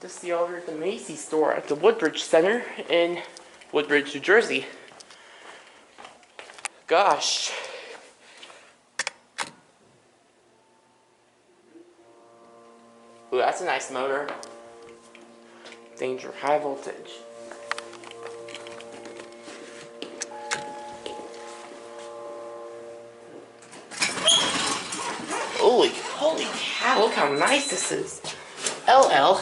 This is the owner of the Macy store at the Woodbridge Center in Woodbridge, New Jersey. Gosh. Ooh, that's a nice motor. Danger, high voltage. Holy cow, look how nice this is. LL.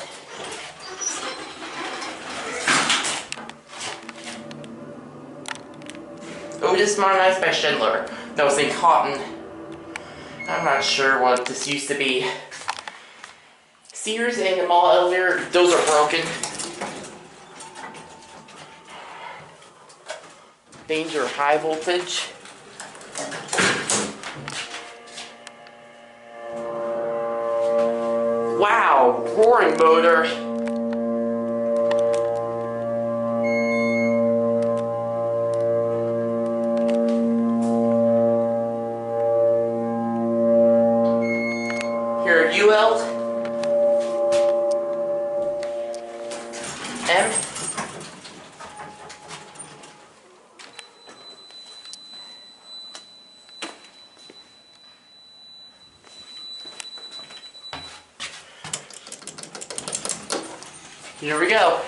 Oh, this is modernized by Schindler. That was in Haughton. I'm not sure what this used to be. Sears and the mall elevator, those are broken. Danger, high voltage. Wow, roaring motor. Here, UL. M. Here we go.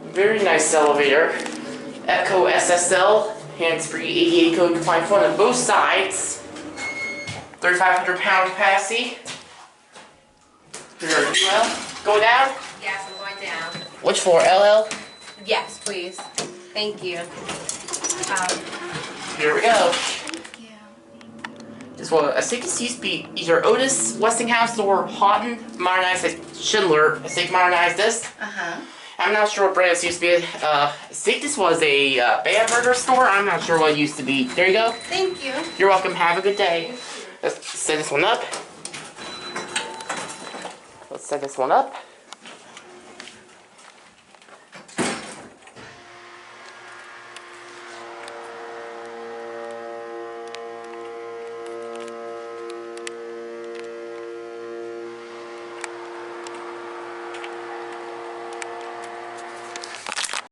Very nice elevator. EPCO SSL, hands-free 88 code compliant phone on both sides. 3,500 pound capacity. Here, UL. Go down? Yes, I'm going down. Which floor, LL? Yes, please. Thank you. Here we go. Thank you. This one, I think this used to be either Otis, Westinghouse, or Haughton. Modernized by Schindler. I think modernized this. Uh-huh. I'm not sure what brand this used to be. I think this was a band burger store. I'm not sure what it used to be. There you go. Thank you. You're welcome. Have a good day. Let's set this one up. Let's set this one up.